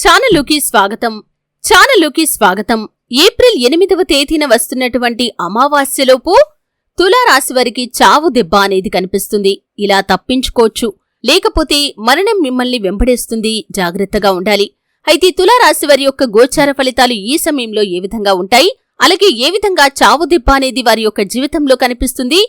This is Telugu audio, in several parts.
ఛానలుకి స్వాగతం. ఏప్రిల్ 8వ తేదీన వస్తున్నటువంటి అమావాస్యలోపు తులారాశి వారికి చావు దెబ్బ అనేది కనిపిస్తుంది. ఇలా తప్పించుకోవచ్చు, లేకపోతే మరణం మిమ్మల్ని వెంబడేస్తుంది. జాగ్రత్తగా ఉండాలి. అయితే తులారాశి వారి యొక్క గోచార ఫలితాలు ఈ సమయంలో ఏ విధంగా ఉంటాయి, అలాగే ఏ విధంగా చావు దెబ్బ అనేది వారి యొక్క జీవితంలో కనిపిస్తుంది,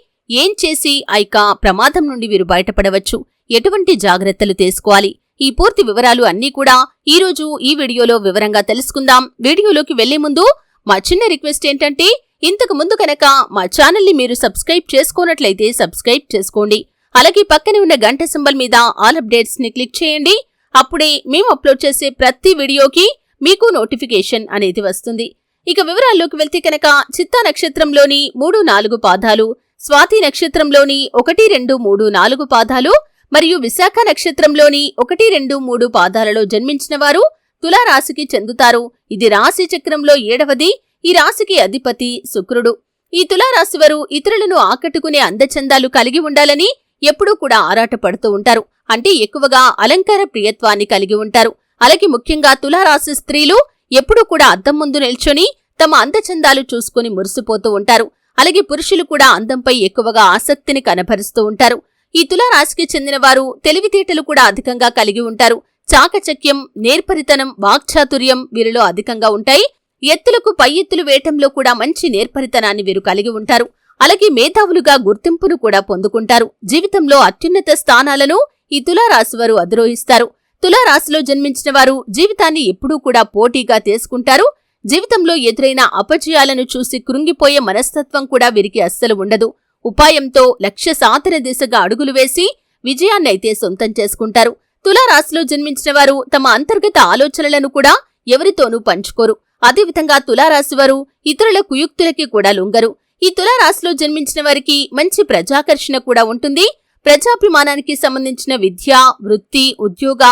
ఏం చేసి ఆ ప్రమాదం నుండి వీరు బయటపడవచ్చు, ఎటువంటి జాగ్రత్తలు తీసుకోవాలి, ఈ పూర్తి వివరాలు అన్నీ కూడా ఈరోజు ఈ వీడియోలో వివరంగా తెలుసుకుందాం. వీడియోలోకి వెళ్లే ముందు మా చిన్న రిక్వెస్ట్ ఏంటంటే, ఇంతకు ముందు కనుక మా ఛానల్ని మీరు సబ్స్క్రైబ్ చేసుకోనట్లయితే సబ్స్క్రైబ్ చేసుకోండి. అలాగే పక్కనే ఉన్న గంట సింబల్ మీద ఆల్ అప్డేట్స్ ని క్లిక్ చేయండి. అప్పుడే మేము అప్లోడ్ చేసే ప్రతి వీడియోకి మీకు నోటిఫికేషన్ అనేది వస్తుంది. ఇక వివరాల్లోకి వెళ్తే కనుక చిత్తా నక్షత్రంలోని 3-4 పాదాలు, స్వాతి నక్షత్రంలోని 1, 2, 3, 4 పాదాలు మరియు విశాఖ నక్షత్రంలోని 1, 2, 3 పాదాలలో జన్మించిన వారు తులారాశికి చెందుతారు. ఇది రాశి చక్రంలో 7వది. ఈ రాశికి అధిపతి శుక్రుడు. ఈ తులారాశి వారు ఇతరులను ఆకట్టుకునే అందచందాలు కలిగి ఉండాలని ఎప్పుడూ కూడా ఆరాటపడుతూ ఉంటారు. అంటే ఎక్కువగా అలంకార ప్రియత్వాన్ని కలిగి ఉంటారు. అలాగే ముఖ్యంగా తులారాశి స్త్రీలు ఎప్పుడూ కూడా అద్దం ముందు నిల్చొని తమ అందచందాలు చూసుకుని మురిసిపోతూ ఉంటారు. అలాగే పురుషులు కూడా అందంపై ఎక్కువగా ఆసక్తిని కనబరుస్తూ ఉంటారు. ఈ తులారాశికి చెందిన వారు తెలివితేటలు కూడా అధికంగా కలిగి ఉంటారు. చాకచక్యం, నేర్పరితనం, వాక్చాతుర్యం వీరిలో అధికంగా ఉంటాయి. ఎత్తులకు పై ఎత్తులు వేయటంలో కూడా మంచి నేర్పరితనాన్ని వీరు కలిగి ఉంటారు. అలాగే మేధావులుగా గుర్తింపును కూడా పొందుకుంటారు. జీవితంలో అత్యున్నత స్థానాలను ఈ తులారాశి వారు అధిరోహిస్తారు. తులారాశిలో జన్మించిన వారు జీవితాన్ని ఎప్పుడూ కూడా పోటీగా తీసుకుంటారు. జీవితంలో ఎదురైన అపజయాలను చూసి కృంగిపోయే మనస్తత్వం కూడా వీరికి అస్సలు ఉండదు. ఉపాయంతో లక్ష్య సాధన దిశగా అడుగులు వేసి విజయాన్నైతే సొంతం చేసుకుంటారు. తులారాశిలో జన్మించిన వారు తమ అంతర్గత ఆలోచనలను కూడా ఎవరితోనూ పంచుకోరు. అదేవిధంగా తులారాశి వారు ఇతరుల కుయుక్తులకి కూడా లొంగరు. ఈ తులారాశిలో జన్మించిన వారికి మంచి ప్రజాకర్షణ కూడా ఉంటుంది. ప్రజాభిమానానికి సంబంధించిన విద్య, వృత్తి, ఉద్యోగ,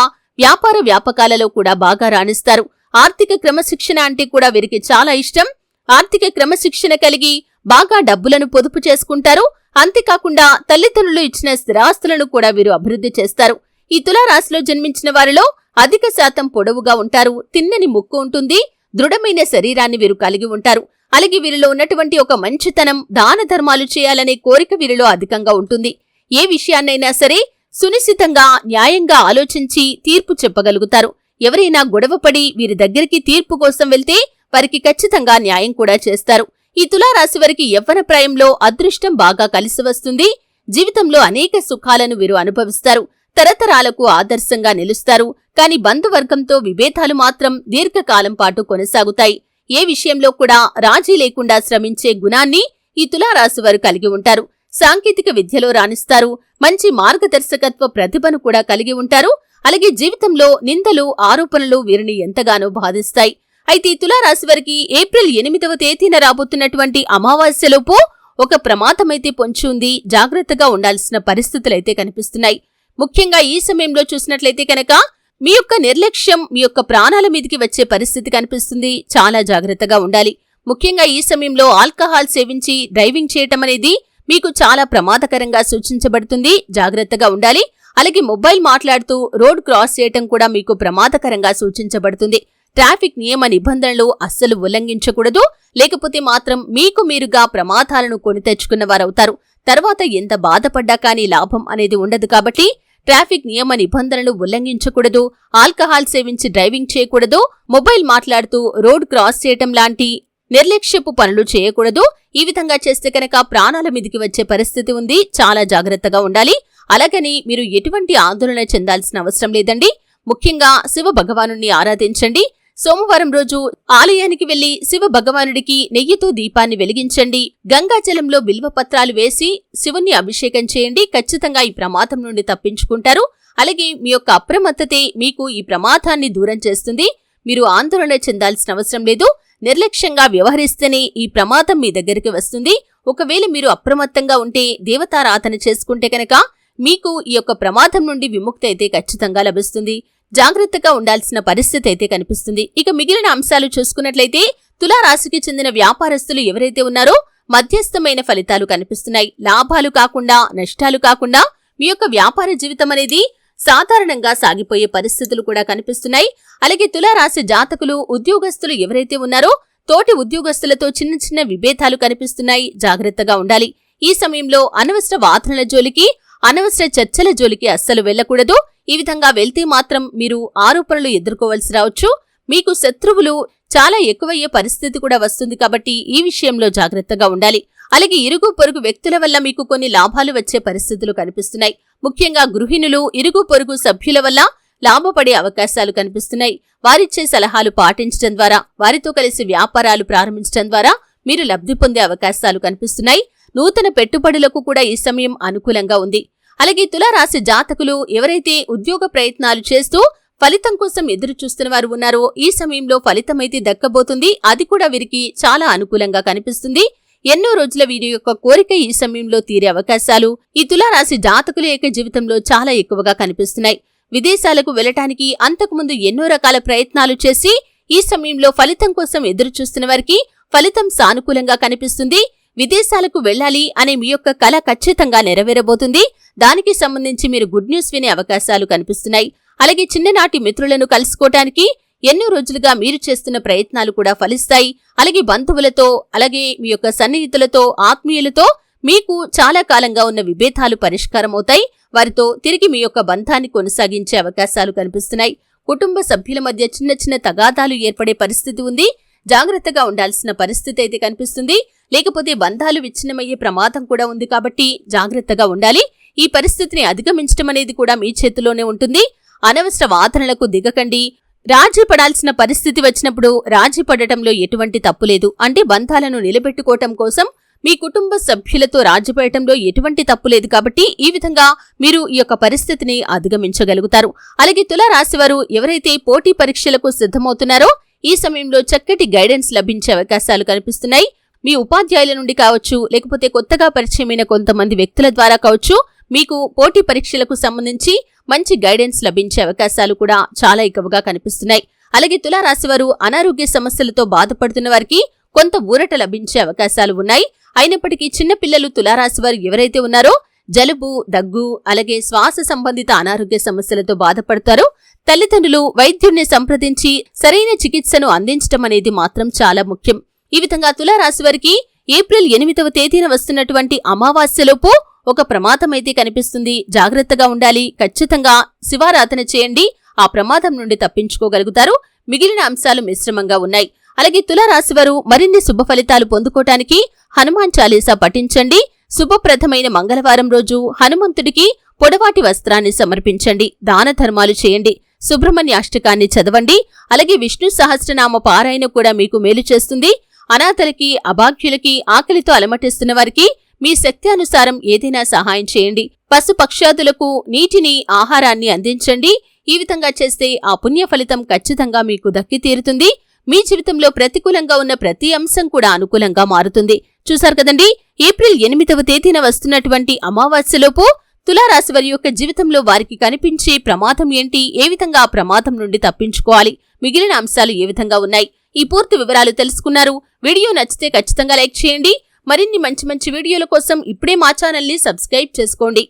వ్యాపార వ్యాపకాలలో కూడా బాగా రాణిస్తారు. ఆర్థిక క్రమశిక్షణ అంటే కూడా వీరికి చాలా ఇష్టం. ఆర్థిక క్రమశిక్షణ కలిగి బాగా డబ్బులను పొదుపు చేసుకుంటారు. అంతేకాకుండా తల్లిదండ్రులు ఇచ్చిన స్థిరాస్తులను కూడా వీరు అభివృద్ధి చేస్తారు. ఈ తులారాశిలో జన్మించిన వారిలో అధిక శాతం పొడవుగా ఉంటారు. తిన్నని ముక్కు ఉంటుంది. దృఢమైన శరీరాన్ని వీరు కలిగి ఉంటారు. అలాగే వీరిలో ఉన్నటువంటి ఒక మంచితనం, దాన ధర్మాలు చేయాలనే కోరిక వీరిలో అధికంగా ఉంటుంది. ఏ విషయాన్నైనా సరే సునిశ్చితంగా, న్యాయంగా ఆలోచించి తీర్పు చెప్పగలుగుతారు. ఎవరైనా గొడవపడి వీరి దగ్గరికి తీర్పు కోసం వెళ్తే వారికి ఖచ్చితంగా న్యాయం కూడా చేస్తారు. ఈ తులారాశి వారికి యవ్వన ప్రాయంలో అదృష్టం బాగా కలిసి వస్తుంది. జీవితంలో అనేక సుఖాలను వీరు అనుభవిస్తారు. తరతరాలకు ఆదర్శంగా నిలుస్తారు. కాని బంధువర్గంతో విభేదాలు మాత్రం దీర్ఘకాలం పాటు కొనసాగుతాయి. ఏ విషయంలో కూడా రాజీ లేకుండా శ్రమించే గుణాన్ని ఈ తులారాశి వారు కలిగి ఉంటారు. సాంకేతిక విద్యలో రాణిస్తారు. మంచి మార్గదర్శకత్వ ప్రతిభను కూడా కలిగి ఉంటారు. అలాగే జీవితంలో నిందలు, ఆరోపణలు వీరిని ఎంతగానో బాధిస్తాయి. అయితే ఈ తులారాశి వారికి ఏప్రిల్ 8వ తేదీన రాబోతున్నటువంటి అమావాస్యలోపు ఒక ప్రమాదమైతే పొంచి ఉంది. జాగ్రత్తగా ఉండాల్సిన పరిస్థితులైతే కనిపిస్తున్నాయి. ముఖ్యంగా ఈ సమయంలో చూసినట్లయితే కనుక మీ యొక్క నిర్లక్ష్యం మీ యొక్క ప్రాణాల మీదకి వచ్చే పరిస్థితి కనిపిస్తుంది. చాలా జాగ్రత్తగా ఉండాలి. ముఖ్యంగా ఈ సమయంలో ఆల్కహాల్ సేవించి డ్రైవింగ్ చేయటం అనేది మీకు చాలా ప్రమాదకరంగా సూచించబడుతుంది. జాగ్రత్తగా ఉండాలి. అలాగే మొబైల్ మాట్లాడుతూ రోడ్ క్రాస్ చేయటం కూడా మీకు ప్రమాదకరంగా సూచించబడుతుంది. ట్రాఫిక్ నియమ నిబంధనలు అస్సలు ఉల్లంఘించకూడదు. లేకపోతే మాత్రం మీకు మీరుగా ప్రమాదాలను కొని తెచ్చుకున్న వారవుతారు. తర్వాత ఎంత బాధపడ్డా కానీ లాభం అనేది ఉండదు. కాబట్టి ట్రాఫిక్ నియమ నిబంధనలు ఉల్లంఘించకూడదు. ఆల్కహాల్ సేవించి డ్రైవింగ్ చేయకూడదు. మొబైల్ మాట్లాడుతూ రోడ్ క్రాస్ చేయటం లాంటి నిర్లక్ష్యపు పనులు చేయకూడదు. ఈ విధంగా చేస్తే కనుక ప్రాణాల మీదికి వచ్చే పరిస్థితి ఉంది. చాలా జాగ్రత్తగా ఉండాలి. అలాగని మీరు ఎటువంటి ఆందోళన చెందాల్సిన అవసరం లేదండి. ముఖ్యంగా శివ భగవానుణ్ణి ఆరాధించండి. సోమవారం రోజు ఆలయానికి వెళ్లి శివ భగవానుడికి నెయ్యితో దీపాన్ని వెలిగించండి. గంగాజలంలో బిల్వపత్రాలు వేసి శివుణ్ణి అభిషేకం చేయండి. ఖచ్చితంగా ఈ ప్రమాదం నుండి తప్పించుకుంటారు. అలాగే మీ యొక్క అప్రమత్తతే మీకు ఈ ప్రమాదాన్ని దూరం చేస్తుంది. మీరు ఆందోళన చెందాల్సిన అవసరం లేదు. నిర్లక్ష్యంగా వ్యవహరిస్తేనే ఈ ప్రమాదం మీ దగ్గరికి వస్తుంది. ఒకవేళ మీరు అప్రమత్తంగా ఉంటే, దేవతారాధన చేసుకుంటే కనుక మీకు ఈ యొక్క ప్రమాదం నుండి విముక్తి అయితే ఖచ్చితంగా లభిస్తుంది. జాగ్రత్తగా ఉండాల్సిన పరిస్థితి అయితే కనిపిస్తుంది. ఇక మిగిలిన అంశాలు చూసుకున్నట్లయితే తులారాశికి చెందిన వ్యాపారస్తులు ఎవరైతే ఉన్నారో మధ్యస్థమైన ఫలితాలు కనిపిస్తున్నాయి. లాభాలు కాకుండా, నష్టాలు కాకుండా మీ యొక్క వ్యాపార జీవితం అనేది సాధారణంగా సాగిపోయే పరిస్థితులు కూడా కనిపిస్తున్నాయి. అలాగే తులారాశి జాతకులు, ఉద్యోగస్తులు ఎవరైతే ఉన్నారో తోటి ఉద్యోగస్తులతో చిన్న చిన్న విభేదాలు కనిపిస్తున్నాయి. జాగ్రత్తగా ఉండాలి. ఈ సమయంలో అనవసర వాదనల జోలికి, అనవసర చర్చల జోలికి అస్సలు వెళ్లకూడదు. ఈ విధంగా వెళ్తే మాత్రం మీరు ఆరోపణలు ఎదుర్కోవాల్సి రావచ్చు. మీకు శత్రువులు చాలా ఎక్కువయ్యే పరిస్థితి కూడా వస్తుంది కాబట్టి ఈ విషయంలో జాగ్రత్తగా ఉండాలి. అలాగే ఇరుగు పొరుగు వ్యక్తుల వల్ల మీకు కొన్ని లాభాలు వచ్చే పరిస్థితులు కనిపిస్తున్నాయి. ముఖ్యంగా గృహిణులు, ఇరుగు పొరుగు సభ్యుల వల్ల లాభపడే అవకాశాలు కనిపిస్తున్నాయి. వారిచ్చే సలహాలు పాటించడం ద్వారా, వారితో కలిసి వ్యాపారాలు ప్రారంభించడం ద్వారా మీరు లబ్ధి పొందే అవకాశాలు కనిపిస్తున్నాయి. నూతన పెట్టుబడులకు కూడా ఈ సమయం అనుకూలంగా ఉంది. అలాగే తులారాశి జాతకులు ఎవరైతే ఉద్యోగ ప్రయత్నాలు చేస్తూ ఫలితం కోసం ఎదురు చూస్తున్న వారు ఉన్నారో ఈ సమయంలో ఫలితమైతే దక్కబోతుంది. అది కూడా వీరికి చాలా అనుకూలంగా కనిపిస్తుంది. ఎన్నో రోజుల వీరి యొక్క కోరిక ఈ సమయంలో తీరే అవకాశాలు ఈ తులారాశి జాతకుల యొక్క జీవితంలో చాలా ఎక్కువగా కనిపిస్తున్నాయి. విదేశాలకు వెళ్లటానికి అంతకుముందు ఎన్నో రకాల ప్రయత్నాలు చేసి ఈ సమయంలో ఫలితం కోసం ఎదురు చూస్తున్న వారికి ఫలితం సానుకూలంగా కనిపిస్తుంది. విదేశాలకు వెళ్లాలి అనే మీ యొక్క కల ఖచ్చితంగా నెరవేరబోతుంది. దానికి సంబంధించి మీరు గుడ్ న్యూస్ వినే అవకాశాలు కనిపిస్తున్నాయి. అలాగే చిన్ననాటి మిత్రులను కలుసుకోవటానికి ఎన్నో రోజులుగా మీరు చేస్తున్న ప్రయత్నాలు కూడా ఫలిస్తాయి. అలాగే బంధువులతో, అలాగే మీ యొక్క సన్నిహితులతో, ఆత్మీయులతో మీకు చాలా కాలంగా ఉన్న విభేదాలు పరిష్కారమవుతాయి. వారితో తిరిగి మీ యొక్క బంధాన్ని కొనసాగించే అవకాశాలు కనిపిస్తున్నాయి. కుటుంబ సభ్యుల మధ్య చిన్న చిన్న తగాదాలు ఏర్పడే పరిస్థితి ఉంది. జాగ్రత్తగా ఉండాల్సిన పరిస్థితి అయితే కనిపిస్తుంది. లేకపోతే బంధాలు విచ్ఛిన్నమయ్యే ప్రమాదం కూడా ఉంది కాబట్టి జాగ్రత్తగా ఉండాలి. ఈ పరిస్థితిని అధిగమించడం అనేది కూడా మీ చేతిలోనే ఉంటుంది. అనవసర వాదనలకు దిగకండి. రాజీ పడాల్సిన పరిస్థితి వచ్చినప్పుడు రాజీ పడటంలో ఎటువంటి తప్పు లేదు. అంటే బంధాలను నిలబెట్టుకోవటం కోసం మీ కుటుంబ సభ్యులతో రాజీ పడటంలో ఎటువంటి తప్పు లేదు. కాబట్టి ఈ విధంగా మీరు ఈ యొక్క పరిస్థితిని అధిగమించగలుగుతారు. అలాగే తులారాశి వారు ఎవరైతే పోటీ పరీక్షలకు సిద్ధమవుతున్నారో ఈ సమయంలో చక్కటి గైడెన్స్ లభించే అవకాశాలు కనిపిస్తున్నాయి. మీ ఉపాధ్యాయుల నుండి కావచ్చు, లేకపోతే కొత్తగా పరిచయమైన కొంతమంది వ్యక్తుల ద్వారా కావచ్చు, మీకు పోటీ పరీక్షలకు సంబంధించి మంచి గైడెన్స్ లభించే అవకాశాలు కూడా చాలా ఎక్కువగా కనిపిస్తున్నాయి. అలాగే తులారాశి వారు అనారోగ్య సమస్యలతో బాధపడుతున్న వారికి కొంత ఊరట లభించే అవకాశాలు ఉన్నాయి. అయినప్పటికీ చిన్నపిల్లలు తులారాశి వారు ఎవరైతే ఉన్నారో జలుబు, దగ్గు, అలాగే శ్వాస సంబంధిత అనారోగ్య సమస్యలతో బాధపడతారో తల్లిదండ్రులు వైద్యుడిని సంప్రదించి సరైన చికిత్సను అందించడం అనేది మాత్రం చాలా ముఖ్యం. ఈ విధంగా తులారాశి వారికి ఏప్రిల్ 8వ తేదీన వస్తున్నటువంటి అమావాస్యలోపు ఒక ప్రమాదమైతే కనిపిస్తుంది. జాగ్రత్తగా ఉండాలి. ఖచ్చితంగా శివారాధన చేయండి. ఆ ప్రమాదం నుండి తప్పించుకోగలుగుతారు. మిగిలిన అంశాలు మిశ్రమంగా ఉన్నాయి. అలాగే తులారాశి వారు మరిన్ని శుభ ఫలితాలు పొందుకోవటానికి హనుమాన్ చాలీసా పఠించండి. శుభప్రదమైన మంగళవారం రోజు హనుమంతుడికి పొడవాటి వస్త్రాన్ని సమర్పించండి. దాన ధర్మాలు చేయండి. సుబ్రహ్మణ్య అష్టకాన్ని చదవండి. అలాగే విష్ణు సహస్రనామ పారాయణ కూడా మీకు మేలు చేస్తుంది. అనాథలకి, అభాగ్యులకి, ఆకలితో అలమటిస్తున్న వారికి మీ శక్తి అనుసారం ఏదైనా సహాయం చేయండి. పశు పక్షాదులకు నీటిని, ఆహారాన్ని అందించండి. ఈ విధంగా చేస్తే ఆ పుణ్య ఫలితం ఖచ్చితంగా మీకు దక్కి తీరుతుంది. మీ జీవితంలో ప్రతికూలంగా ఉన్న ప్రతి అంశం కూడా అనుకూలంగా మారుతుంది. చూశారు కదండి, ఏప్రిల్ 8వ తేదీన వస్తున్నటువంటి అమావాస్యలోపు తులారాశి వారి యొక్క జీవితంలో వారికి కనిపించే ప్రమాదం ఏంటి, ఏ విధంగా ఆ ప్రమాదం నుండి తప్పించుకోవాలి, మిగిలిన అంశాలు ఏ విధంగా ఉన్నాయి, ఈ పూర్తి వివరాలు తెలుసుకున్నారు. వీడియో నచ్చితే ఖచ్చితంగా లైక్ చేయండి. మరిన్ని మంచి మంచి వీడియోల కోసం ఇప్పుడే మా ఛానల్ని సబ్స్క్రైబ్ చేసుకోండి.